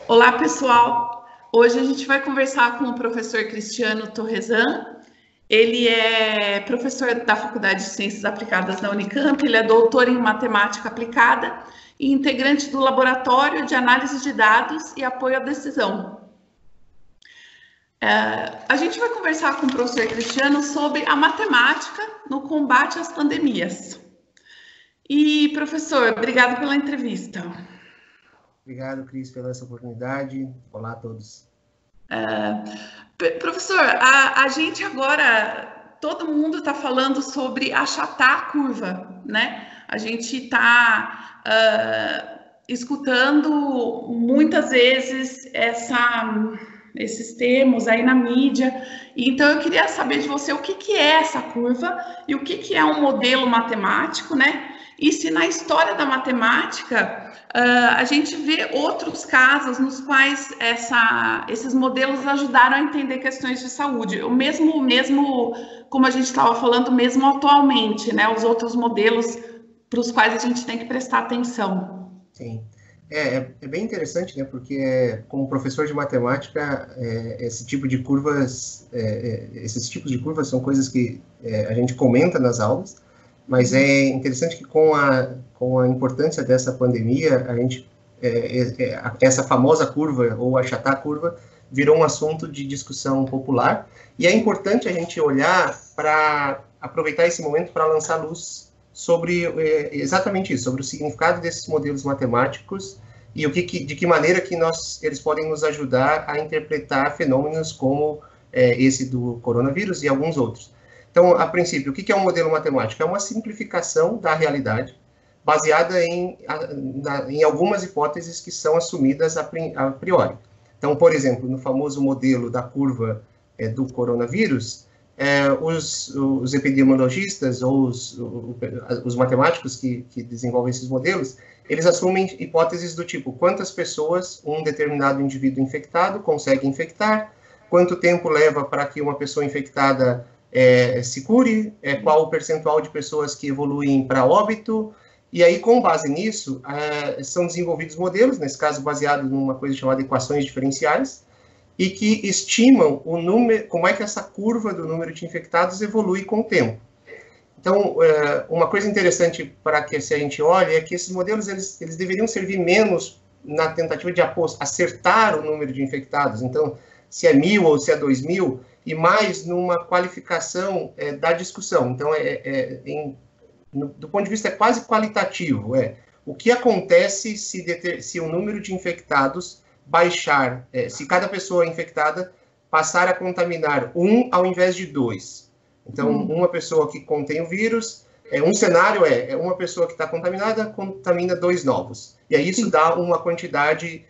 Olá, pessoal! Hoje a gente vai conversar com o professor Cristiano Torresan. Ele é professor da Faculdade de Ciências Aplicadas da Unicamp, ele é doutor em Matemática Aplicada e integrante do Laboratório de Análise de Dados e Apoio à Decisão. A gente vai conversar com o professor Cristiano sobre a matemática no combate às pandemias. E, professor, obrigado pela entrevista. Obrigado, Cris, pela essa oportunidade. Olá a todos. Professor, a gente agora, todo mundo está falando sobre achatar a curva, né? A gente está escutando muitas vezes esses termos aí na mídia. Então, eu queria saber de você o que é essa curva e o que é um modelo matemático, né? E se na história da matemática a gente vê outros casos nos quais esses modelos ajudaram a entender questões de saúde, o mesmo como a gente estava falando, mesmo atualmente, né? Os outros modelos para os quais a gente tem que prestar atenção. Sim, é bem interessante, né? Porque como professor de matemática, esses tipos de curvas são coisas que a gente comenta nas aulas. Mas é interessante que com a importância dessa pandemia, a gente essa famosa curva, ou achatar a curva, virou um assunto de discussão popular. E é importante a gente olhar para aproveitar esse momento para lançar luz sobre exatamente isso, sobre o significado desses modelos matemáticos e de que maneira que eles podem nos ajudar a interpretar fenômenos como esse do coronavírus e alguns outros. Então, a princípio, o que é um modelo matemático? É uma simplificação da realidade baseada em algumas hipóteses que são assumidas a priori. Então, por exemplo, no famoso modelo da curva do coronavírus, os epidemiologistas ou os matemáticos que desenvolvem esses modelos, eles assumem hipóteses do tipo: quantas pessoas um determinado indivíduo infectado consegue infectar, quanto tempo leva para que uma pessoa infectada se cure, qual o percentual de pessoas que evoluem para óbito, e aí, com base nisso, são desenvolvidos modelos, nesse caso baseado numa coisa chamada equações diferenciais, e que estimam o número, como é que essa curva do número de infectados evolui com o tempo. Então, uma coisa interessante para que a gente olhe é que esses modelos eles deveriam servir menos na tentativa de acertar o número de infectados, então, se é 1.000 ou se é 2.000, e mais numa qualificação da discussão. Então, do ponto de vista quase qualitativo, o que acontece se o número de infectados baixar, se cada pessoa infectada passar a contaminar 1 ao invés de 2. Então, uma pessoa que contém o vírus, um cenário uma pessoa que está contaminada contamina 2 novos. E aí isso dá uma quantidade,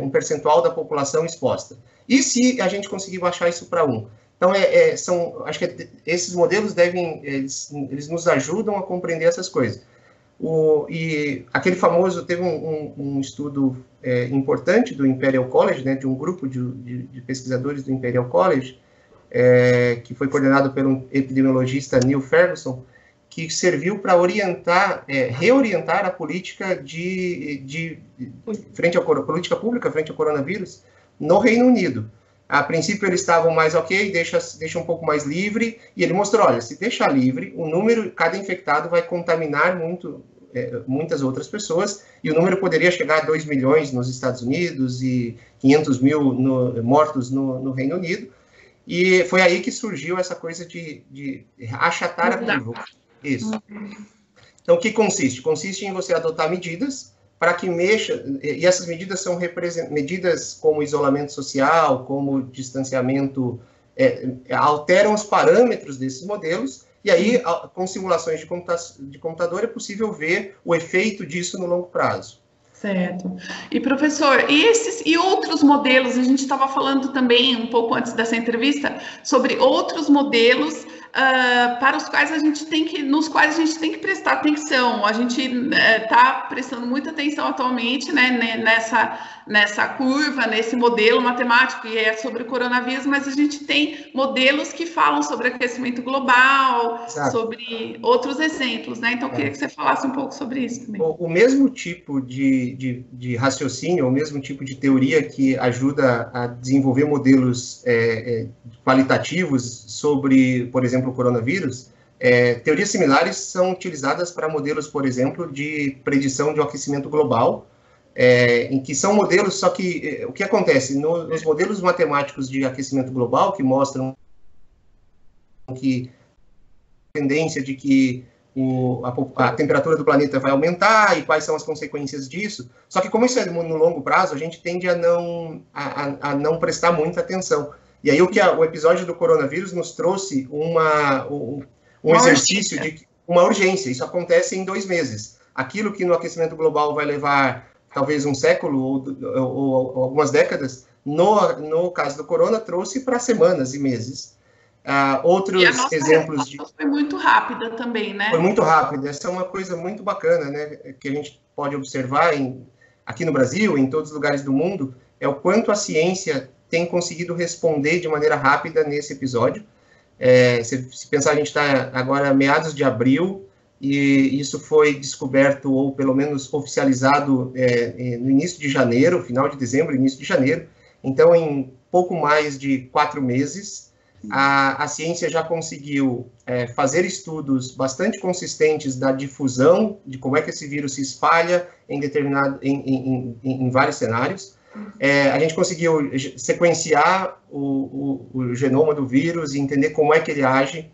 um percentual da população exposta. E se a gente conseguir baixar isso para 1? Então, acho que esses modelos eles nos ajudam a compreender essas coisas. E aquele famoso, teve um estudo importante do Imperial College, né, de um grupo de pesquisadores do Imperial College, que foi coordenado pelo epidemiologista Neil Ferguson, que serviu para reorientar a política política pública frente ao coronavírus no Reino Unido. A princípio eles estavam mais deixa um pouco mais livre, e ele mostrou, olha, se deixar livre, cada infectado vai contaminar muitas outras pessoas, e o número poderia chegar a 2 milhões nos Estados Unidos e 500 mil mortos no Reino Unido, e foi aí que surgiu essa coisa de achatar a curva. Isso. Então, o que consiste? Consiste em você adotar medidas para que e essas medidas são medidas como isolamento social, como distanciamento, alteram os parâmetros desses modelos, e aí, com simulações de computador, é possível ver o efeito disso no longo prazo. Certo. E, professor, e outros modelos? A gente estava falando também, um pouco antes dessa entrevista, sobre outros modelos para os quais nos quais a gente tem que prestar atenção. A gente está prestando muita atenção atualmente, né, nessa curva, nesse modelo matemático que é sobre o coronavírus, mas a gente tem modelos que falam sobre aquecimento global, Exato. Sobre outros exemplos, né? Então, eu queria que você falasse um pouco sobre isso também. O mesmo tipo de raciocínio, o mesmo tipo de teoria que ajuda a desenvolver modelos qualitativos sobre, por exemplo, o coronavírus, teorias similares são utilizadas para modelos, por exemplo, de predição de aquecimento global, em que são modelos, só que o que acontece? Nos modelos matemáticos de aquecimento global, que mostram que a tendência de que a temperatura do planeta vai aumentar e quais são as consequências disso, só que como isso é no longo prazo, a gente tende a não prestar muita atenção. E aí o episódio do coronavírus nos trouxe um exercício de uma urgência. Isso acontece em 2 meses. Aquilo que no aquecimento global vai levar talvez um século ou algumas décadas, no caso do corona, trouxe para semanas e meses. Outros exemplos foi muito rápida também, né? Foi muito rápida. Essa é uma coisa muito bacana, né? Que a gente pode observar aqui no Brasil, em todos os lugares do mundo, é o quanto a ciência tem conseguido responder de maneira rápida nesse episódio. Se pensar, a gente está agora meados de abril, e isso foi descoberto, ou pelo menos oficializado, no início de janeiro, final de dezembro, início de janeiro. Então, em pouco mais de 4 meses, a ciência já conseguiu fazer estudos bastante consistentes da difusão, de como é que esse vírus se espalha em vários cenários. A gente conseguiu sequenciar o genoma do vírus e entender como é que ele age.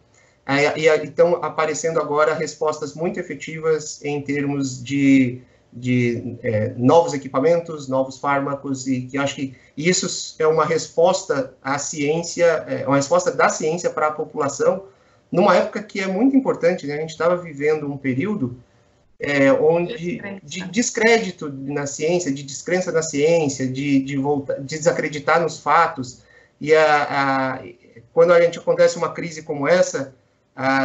E estão aparecendo agora respostas muito efetivas em termos de novos equipamentos, novos fármacos, e que acho que isso é uma resposta à ciência, uma resposta da ciência para a população, numa época que é muito importante, né? A gente estava vivendo um período de descrédito na ciência, de descrença na ciência, de desacreditar nos fatos, e quando a gente acontece uma crise como essa,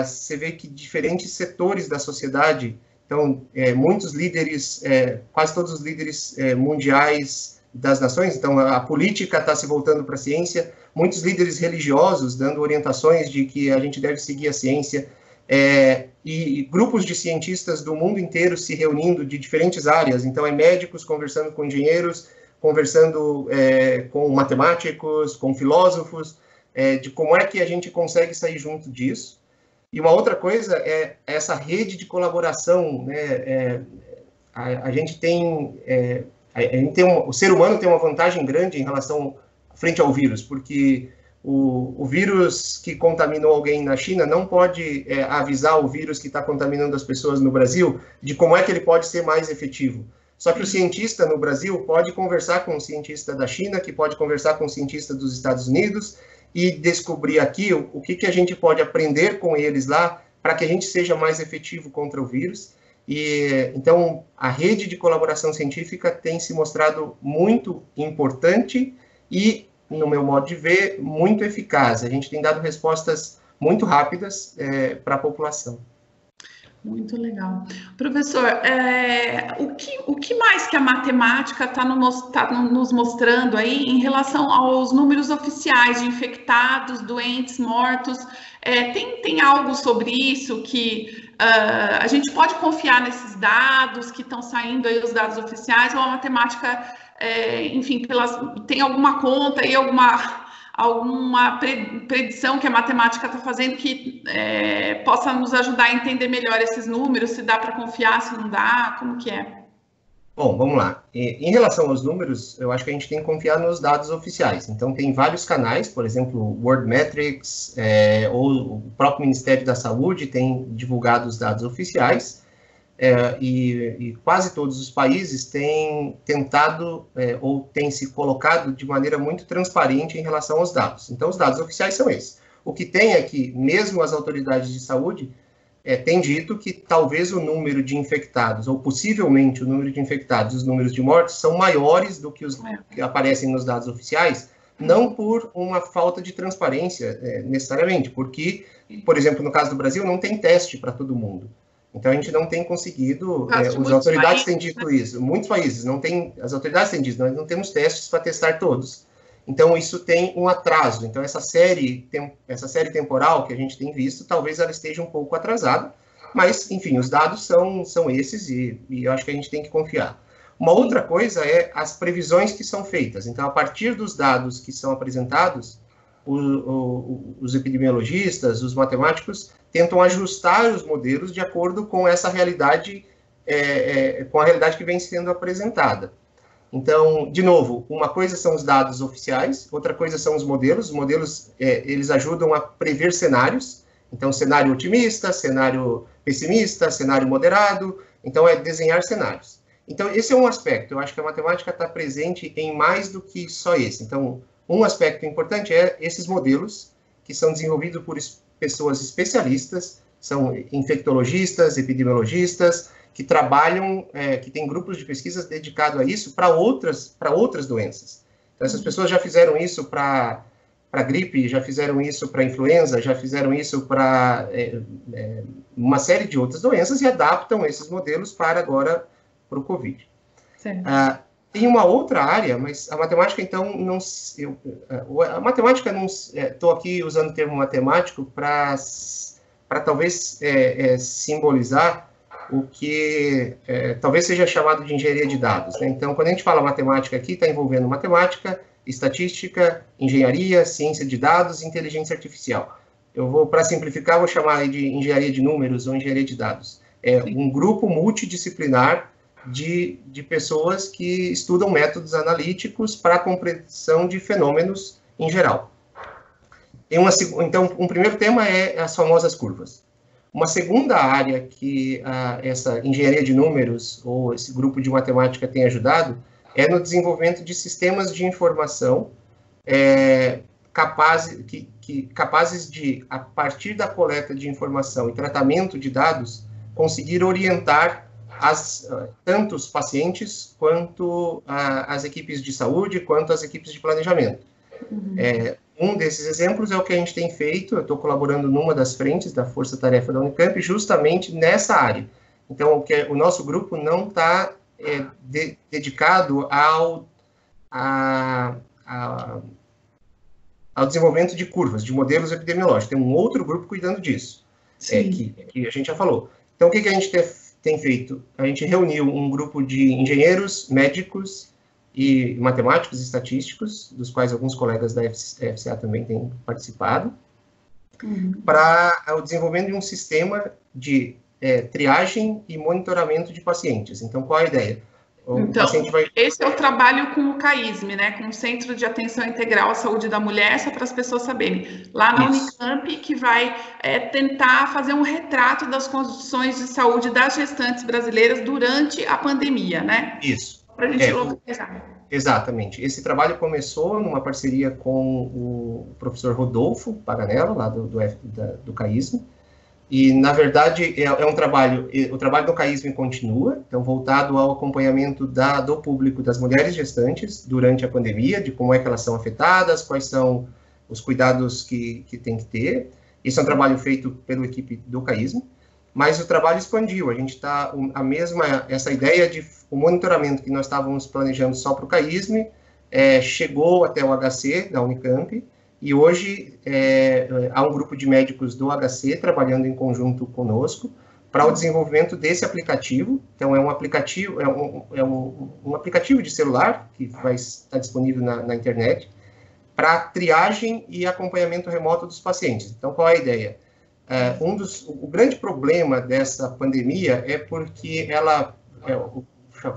você vê que diferentes setores da sociedade, então, muitos líderes, quase todos os líderes mundiais das nações, então a política está se voltando para a ciência, muitos líderes religiosos dando orientações de que a gente deve seguir a ciência, e grupos de cientistas do mundo inteiro se reunindo de diferentes áreas, então médicos conversando com engenheiros, conversando com matemáticos, com filósofos, de como é que a gente consegue sair junto disso. E uma outra coisa é essa rede de colaboração, né? A gente tem o ser humano tem uma vantagem grande em relação frente ao vírus, porque o vírus que contaminou alguém na China não pode avisar o vírus que está contaminando as pessoas no Brasil de como é que ele pode ser mais efetivo. Só que o cientista no Brasil pode conversar com o cientista da China, que pode conversar com o cientista dos Estados Unidos, e descobrir aqui o que a gente pode aprender com eles lá para que a gente seja mais efetivo contra o vírus. E então, a rede de colaboração científica tem se mostrado muito importante e, no meu modo de ver, muito eficaz. A gente tem dado respostas muito rápidas para a população. Muito legal. Professor, o que mais que a matemática está nos mostrando aí em relação aos números oficiais de infectados, doentes, mortos? Tem algo sobre isso que a gente pode confiar nesses dados que estão saindo aí, os dados oficiais, ou a matemática, enfim, tem alguma conta e alguma predição que a matemática está fazendo que possa nos ajudar a entender melhor esses números, se dá para confiar, se não dá, como que é? Bom, vamos lá. Em relação aos números, eu acho que a gente tem que confiar nos dados oficiais. Então, tem vários canais, por exemplo, o World Metrics, ou o próprio Ministério da Saúde tem divulgado os dados oficiais, e quase todos os países têm tentado ou têm se colocado de maneira muito transparente em relação aos dados. Então, os dados oficiais são esses. O que tem é que, mesmo as autoridades de saúde, têm dito que talvez o número de infectados, ou possivelmente o número de infectados e os números de mortes, são maiores do que os que aparecem nos dados oficiais, não por uma falta de transparência, necessariamente, porque, por exemplo, no caso do Brasil, não tem teste para todo mundo. Então, a gente não tem conseguido, as autoridades têm dito isso, muitos países não têm, as autoridades têm dito, nós não temos testes para testar todos. Então, isso tem um atraso. Então, essa série temporal que a gente tem visto, talvez ela esteja um pouco atrasada, mas, enfim, os dados são esses e eu acho que a gente tem que confiar. Uma outra coisa é as previsões que são feitas. Então, a partir dos dados que são apresentados, os epidemiologistas, os matemáticos, tentam ajustar os modelos de acordo com essa realidade, com a realidade que vem sendo apresentada. Então, de novo, uma coisa são os dados oficiais, outra coisa são os modelos. Os modelos, eles ajudam a prever cenários. Então, cenário otimista, cenário pessimista, cenário moderado. Então, é desenhar cenários. Então, esse é um aspecto. Eu acho que a matemática está presente em mais do que só esse. Então, um aspecto importante é esses modelos que são desenvolvidos por pessoas especialistas, são infectologistas, epidemiologistas, que trabalham, que têm grupos de pesquisa dedicados a isso para outras doenças. Então, essas pessoas já fizeram isso para gripe, já fizeram isso para influenza, já fizeram isso para uma série de outras doenças e adaptam esses modelos para agora para o Covid. Tem uma outra área, mas a matemática, então, não... a matemática, não... Estou aqui usando o termo matemático para talvez simbolizar o que talvez seja chamado de engenharia de dados, né? Então, quando a gente fala matemática aqui, está envolvendo matemática, estatística, engenharia, ciência de dados e inteligência artificial. Eu vou, para simplificar, vou chamar de engenharia de números ou engenharia de dados. É um grupo multidisciplinar de pessoas que estudam métodos analíticos para a compreensão de fenômenos em geral. Então, um primeiro tema é as famosas curvas. Uma segunda área que essa engenharia de números ou esse grupo de matemática tem ajudado é no desenvolvimento de sistemas de informação capazes de, a partir da coleta de informação e tratamento de dados, conseguir orientar tanto os pacientes quanto as equipes de saúde, quanto as equipes de planejamento. Um desses exemplos é o que a gente tem feito. Eu estou colaborando numa das frentes da Força Tarefa da Unicamp, justamente nessa área. Então, o nosso grupo não está dedicado ao desenvolvimento de curvas, de modelos epidemiológicos. Tem um outro grupo cuidando disso, que a gente já falou. Então, o que a gente tem feito? A gente reuniu um grupo de engenheiros, médicos e matemáticos e estatísticos, dos quais alguns colegas da FCA também têm participado, para o desenvolvimento de um sistema de triagem e monitoramento de pacientes. Então, qual a ideia? Então, esse é o trabalho com o CAISM, né? Com o Centro de Atenção Integral à Saúde da Mulher, só para as pessoas saberem. Lá na Unicamp, que vai tentar fazer um retrato das condições de saúde das gestantes brasileiras durante a pandemia, né? Isso. Para a gente localizar. Exatamente. Esse trabalho começou numa parceria com o professor Rodolfo Paganella, lá do CAISM. E, na verdade, é um trabalho... O trabalho do CAISM continua, então, voltado ao acompanhamento do público das mulheres gestantes durante a pandemia, de como é que elas são afetadas, quais são os cuidados que tem que ter. Esse é um trabalho feito pela equipe do CAISM, mas o trabalho expandiu. A gente está... Essa ideia de o monitoramento que nós estávamos planejando só para o CAISM chegou até o HC da Unicamp, e hoje há um grupo de médicos do HC trabalhando em conjunto conosco para o desenvolvimento desse aplicativo. Então, é um aplicativo, um aplicativo de celular que vai estar disponível na internet para triagem e acompanhamento remoto dos pacientes. Então, qual é a ideia? O grande problema dessa pandemia é porque o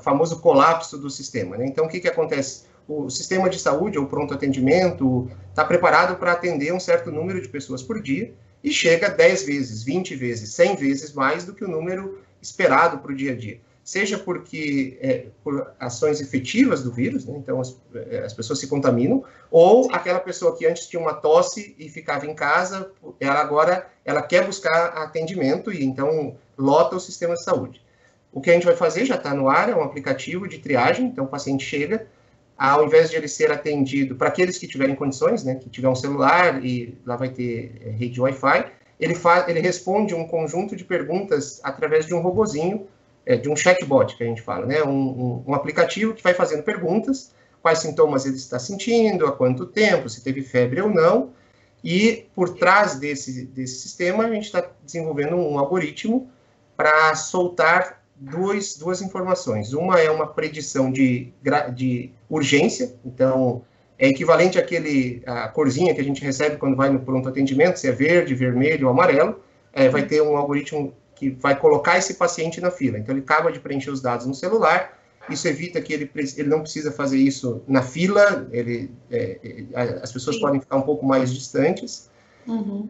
famoso colapso do sistema, né? Então, o que acontece? O sistema de saúde, ou pronto atendimento, está preparado para atender um certo número de pessoas por dia e chega 10 vezes, 20 vezes, 100 vezes mais do que o número esperado para o dia a dia. Seja porque por ações efetivas do vírus, né? Então as pessoas se contaminam, ou aquela pessoa que antes tinha uma tosse e ficava em casa, ela quer buscar atendimento e então lota o sistema de saúde. O que a gente vai fazer, já está no ar, é um aplicativo de triagem, então o paciente chega, ao invés de ele ser atendido para aqueles que tiverem condições, né, que tiver um celular e lá vai ter rede Wi-Fi, ele responde um conjunto de perguntas através de um robozinho, de um chatbot, que a gente fala, né, um aplicativo que vai fazendo perguntas, quais sintomas ele está sentindo, há quanto tempo, se teve febre ou não, e por trás desse sistema a gente está desenvolvendo um algoritmo para soltar duas informações. Uma é uma predição de urgência, então é equivalente à corzinha que a gente recebe quando vai no pronto atendimento, se é verde, vermelho ou amarelo, vai ter um algoritmo que vai colocar esse paciente na fila. Então ele acaba de preencher os dados no celular, isso evita que ele não precisa fazer isso na fila, as pessoas podem ficar um pouco mais distantes. Uhum.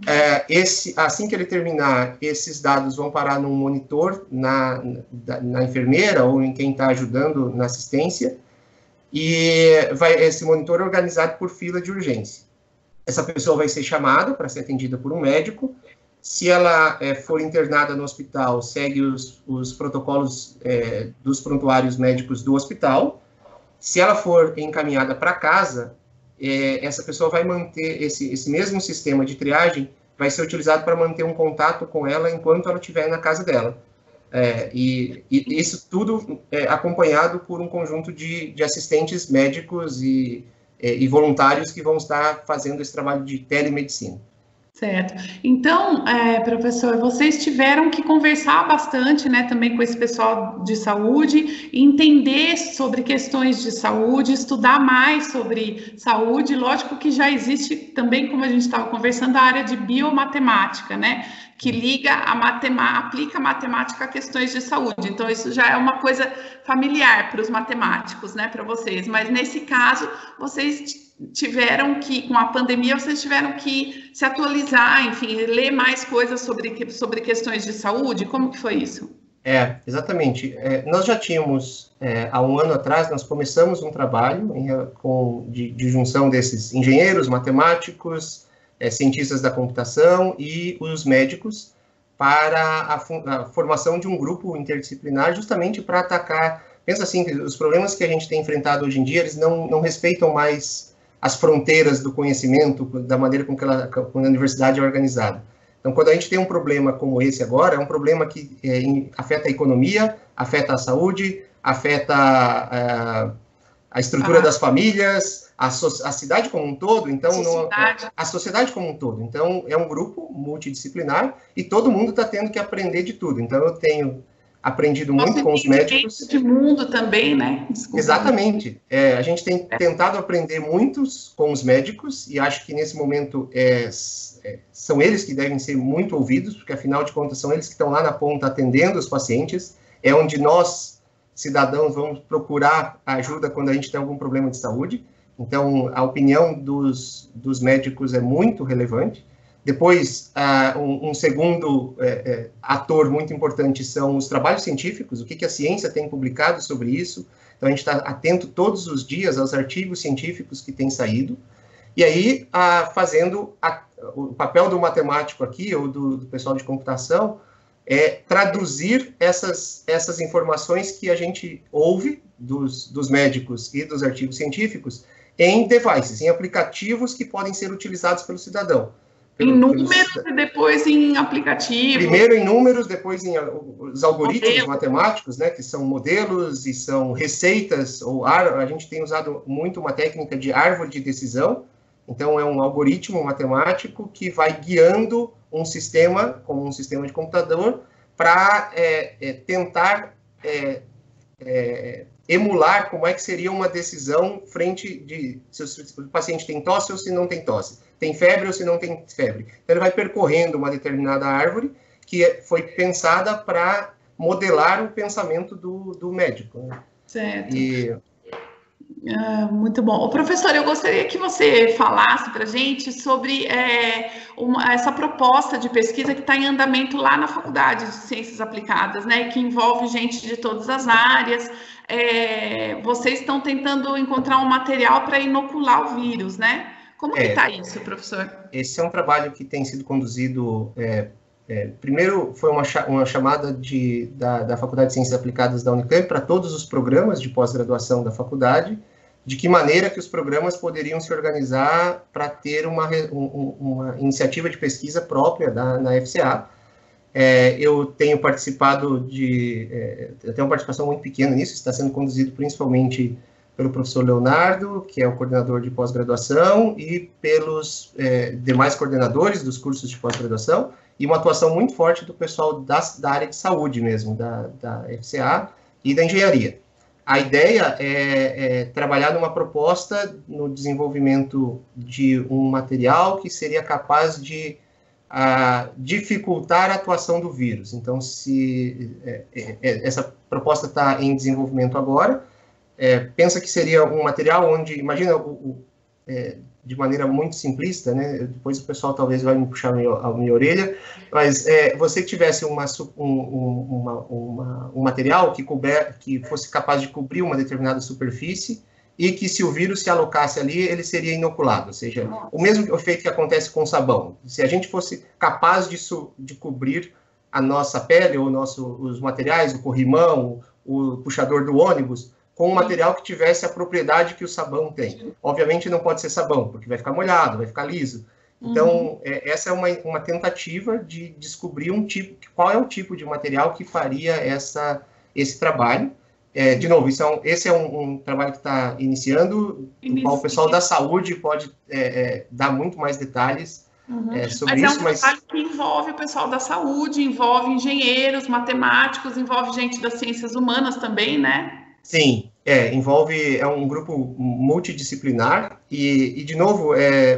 Assim que ele terminar, esses dados vão parar num monitor na enfermeira ou em quem está ajudando na assistência, e esse monitor é organizado por fila de urgência. Essa pessoa vai ser chamada para ser atendida por um médico. Se ela for internada no hospital, segue os protocolos dos prontuários médicos do hospital. Se ela for encaminhada para casa, essa pessoa vai manter esse mesmo sistema de triagem, vai ser utilizado para manter um contato com ela enquanto ela estiver na casa dela. E isso tudo acompanhado por um conjunto de assistentes médicos e voluntários que vão estar fazendo esse trabalho de telemedicina. Certo. Então, professor, vocês tiveram que conversar bastante, né, também com esse pessoal de saúde, entender sobre questões de saúde, estudar mais sobre saúde. Lógico que já existe também, como a gente estava conversando, a área de biomatemática, né, que liga aplica a matemática a questões de saúde. Então, isso já é uma coisa familiar para os matemáticos, né, para vocês. Mas, nesse caso, vocês tiveram que, com a pandemia, vocês tiveram que se atualizar, enfim, ler mais coisas sobre questões de saúde? Como que foi isso? Exatamente. Nós já tínhamos, há um ano atrás, nós começamos um trabalho de junção desses engenheiros, matemáticos, cientistas da computação e os médicos para a formação de um grupo interdisciplinar justamente para atacar, pensa assim, os problemas que a gente tem enfrentado hoje em dia, eles não respeitam mais as fronteiras do conhecimento, da maneira com que a universidade é organizada. Então, quando a gente tem um problema como esse agora, é um problema que afeta a economia, afeta a saúde, afeta a estrutura das famílias, a cidade como um todo, então a sociedade como um todo. Então, é um grupo multidisciplinar e todo mundo está tendo que aprender de tudo. Então, eu tenho aprendido muito com os médicos. De mundo também, né? Desculpa. Exatamente. A gente tem tentado aprender muitos com os médicos e acho que nesse momento são eles que devem ser muito ouvidos, porque afinal de contas são eles que estão lá na ponta atendendo os pacientes, é onde nós, cidadãos, vamos procurar ajuda quando a gente tem algum problema de saúde. Então, a opinião dos médicos é muito relevante. Depois, um segundo ator muito importante são os trabalhos científicos, o que a ciência tem publicado sobre isso. Então, a gente está atento todos os dias aos artigos científicos que têm saído. E aí, fazendo o papel do matemático aqui, ou do pessoal de computação, é traduzir essas informações que a gente ouve dos médicos e dos artigos científicos em devices, em aplicativos que podem ser utilizados pelo cidadão. Em números e depois em aplicativos. Primeiro em números, depois em os algoritmos matemáticos, né, que são modelos e são receitas, a gente tem usado muito uma técnica de árvore de decisão. Então, é um algoritmo matemático que vai guiando um sistema, como um sistema de computador, para tentar emular como é que seria uma decisão frente de se o paciente tem tosse ou se não tem tosse, tem febre ou se não tem febre. Então, ele vai percorrendo uma determinada árvore que foi pensada para modelar o pensamento do médico. Né? Certo. Muito bom. Ô, professor, eu gostaria que você falasse para a gente sobre essa proposta de pesquisa que está em andamento lá na Faculdade de Ciências Aplicadas, né, que envolve gente de todas as áreas. Vocês estão tentando encontrar um material para inocular o vírus, né? Como que está isso, professor? Esse é um trabalho que tem sido conduzido... primeiro, foi uma chamada da Faculdade de Ciências Aplicadas da Unicamp para todos os programas de pós-graduação da faculdade, de que maneira que os programas poderiam se organizar para ter uma iniciativa de pesquisa própria na FCA. Eu tenho participado eu tenho uma participação muito pequena nisso, está sendo conduzido principalmente pelo professor Leonardo, que é o coordenador de pós-graduação, e pelos demais coordenadores dos cursos de pós-graduação, e uma atuação muito forte do pessoal da área de saúde mesmo, da FCA e da engenharia. A ideia é trabalhar numa proposta no desenvolvimento de um material que seria capaz de dificultar a atuação do vírus. Então, se essa proposta está em desenvolvimento agora, pensa que seria um material onde, imagina, de maneira muito simplista, né? Depois o pessoal talvez vai me puxar a minha orelha, mas você tivesse um material que fosse capaz de cobrir uma determinada superfície e que, se o vírus se alocasse ali, ele seria inoculado, ou seja, o mesmo efeito que acontece com o sabão. Se a gente fosse capaz de cobrir a nossa pele, ou os materiais, o corrimão, o puxador do ônibus, com um material que tivesse a propriedade que o sabão tem. Obviamente não pode ser sabão, porque vai ficar molhado, vai ficar liso. Então, essa é uma tentativa de descobrir qual é o tipo de material que faria esse trabalho. De novo, esse é um trabalho que está iniciando, no qual o pessoal da saúde pode dar muito mais detalhes sobre isso. Mas é um trabalho que envolve o pessoal da saúde, envolve engenheiros, matemáticos, envolve gente das ciências humanas também, né? Sim, envolve um grupo multidisciplinar e de novo,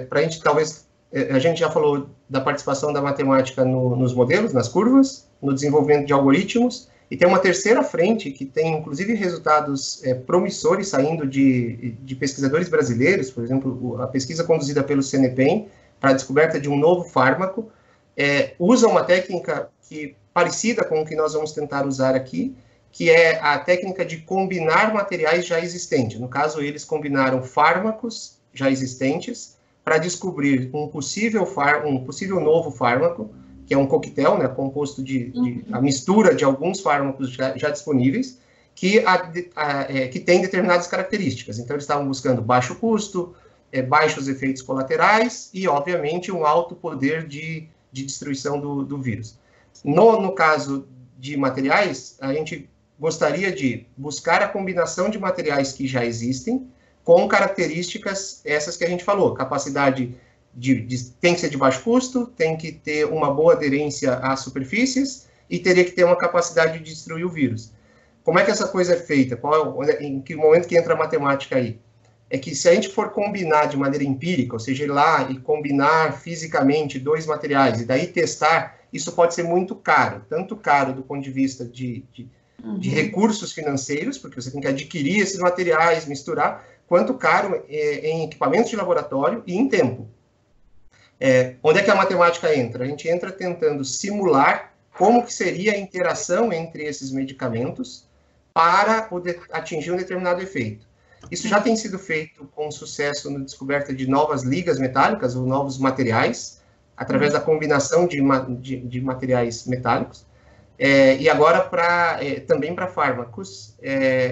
para a gente talvez, a gente já falou da participação da matemática nos modelos, nas curvas, no desenvolvimento de algoritmos, e tem uma terceira frente que tem, inclusive, resultados promissores saindo de pesquisadores brasileiros, por exemplo, a pesquisa conduzida pelo CNPEM para a descoberta de um novo fármaco, usa uma técnica parecida com o que nós vamos tentar usar aqui, que é a técnica de combinar materiais já existentes. No caso, eles combinaram fármacos já existentes para descobrir um possível novo fármaco, que é um coquetel, né, composto a mistura de alguns fármacos já disponíveis, que tem determinadas características. Então, eles estavam buscando baixo custo, baixos efeitos colaterais e, obviamente, um alto poder de destruição do vírus. No caso de materiais, a gente gostaria de buscar a combinação de materiais que já existem com características essas que a gente falou, capacidade tem que ser de baixo custo, tem que ter uma boa aderência às superfícies e teria que ter uma capacidade de destruir o vírus. Como é que essa coisa é feita? Em que momento que entra a matemática aí? É que se a gente for combinar de maneira empírica, ou seja, ir lá e combinar fisicamente dois materiais e daí testar, isso pode ser muito caro, tanto caro do ponto de vista de recursos financeiros, porque você tem que adquirir esses materiais, misturar, quanto caro em equipamentos de laboratório e em tempo. Onde é que a matemática entra? A gente entra tentando simular como que seria a interação entre esses medicamentos para atingir um determinado efeito. Isso já tem sido feito com sucesso na descoberta de novas ligas metálicas ou novos materiais, através da combinação de materiais metálicos. E agora também para fármacos.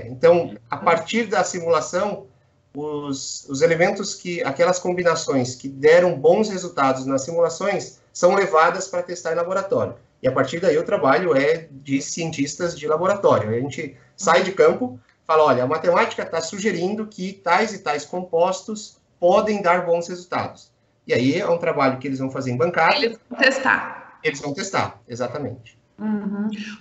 Então, a partir da simulação, os elementos aquelas combinações que deram bons resultados nas simulações são levadas para testar em laboratório. E a partir daí o trabalho é de cientistas de laboratório. A gente sai de campo, fala, olha, a matemática está sugerindo que tais e tais compostos podem dar bons resultados. E aí é um trabalho que eles vão fazer em bancada. Eles vão testar. Eles vão testar, exatamente.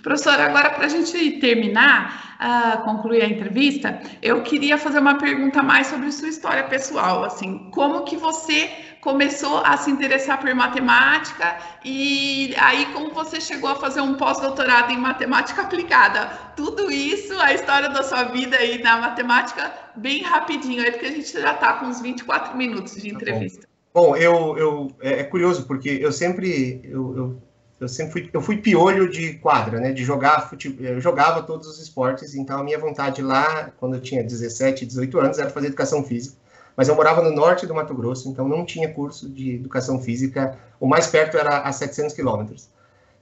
Professora, agora para a gente terminar, concluir a entrevista, eu queria fazer uma pergunta mais sobre sua história pessoal, assim, como que você começou a se interessar por matemática e aí como você chegou a fazer um pós-doutorado em matemática aplicada, tudo isso, a história da sua vida aí na matemática, bem rapidinho, aí porque a gente já está com uns 24 minutos de entrevista. Bom, é curioso, porque eu fui piolho de quadra, né, de jogar futebol. Eu jogava todos os esportes, então a minha vontade lá, quando eu tinha 17, 18 anos, era fazer educação física. Mas eu morava no norte do Mato Grosso, então não tinha curso de educação física. O mais perto era a 700 quilômetros.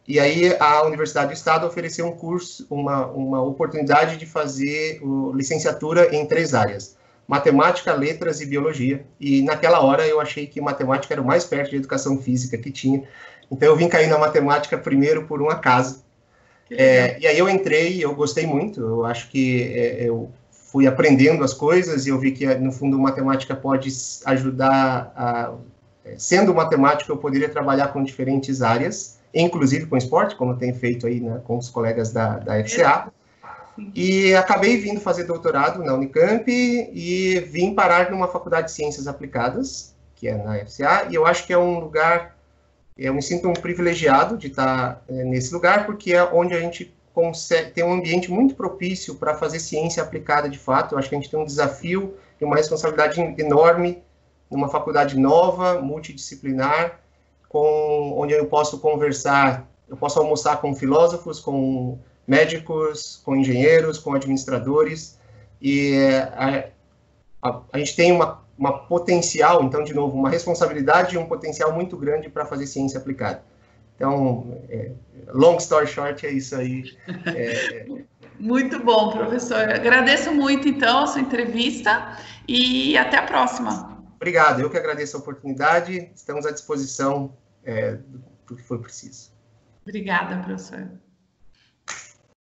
E aí a Universidade do Estado ofereceu um curso, uma oportunidade de fazer licenciatura em 3 áreas. matemática, letras e biologia. E naquela hora eu achei que matemática era o mais perto de educação física que tinha. Então eu vim cair na matemática primeiro por um acaso. E aí eu entrei, eu gostei muito, eu acho que eu fui aprendendo as coisas e eu vi que, no fundo, matemática pode ajudar sendo matemático, eu poderia trabalhar com diferentes áreas, inclusive com esporte, como eu tenho feito aí, né, com os colegas da FCA. E acabei vindo fazer doutorado na Unicamp e vim parar numa faculdade de Ciências Aplicadas, que é na FCA, e eu acho que é um lugar, eu me sinto um privilegiado de estar nesse lugar, porque é onde a gente consegue ter um ambiente muito propício para fazer ciência aplicada de fato. Eu acho que a gente tem um desafio e uma responsabilidade enorme numa faculdade nova, multidisciplinar, onde eu posso conversar, eu posso almoçar com filósofos, com médicos, com engenheiros, com administradores, e a gente tem uma potencial, então, de novo, uma responsabilidade e um potencial muito grande para fazer ciência aplicada. Então, long story short, é isso aí. Muito bom, professor. Agradeço muito, então, a sua entrevista e até a próxima. Obrigado, eu que agradeço a oportunidade, estamos à disposição do que for preciso. Obrigada, professor.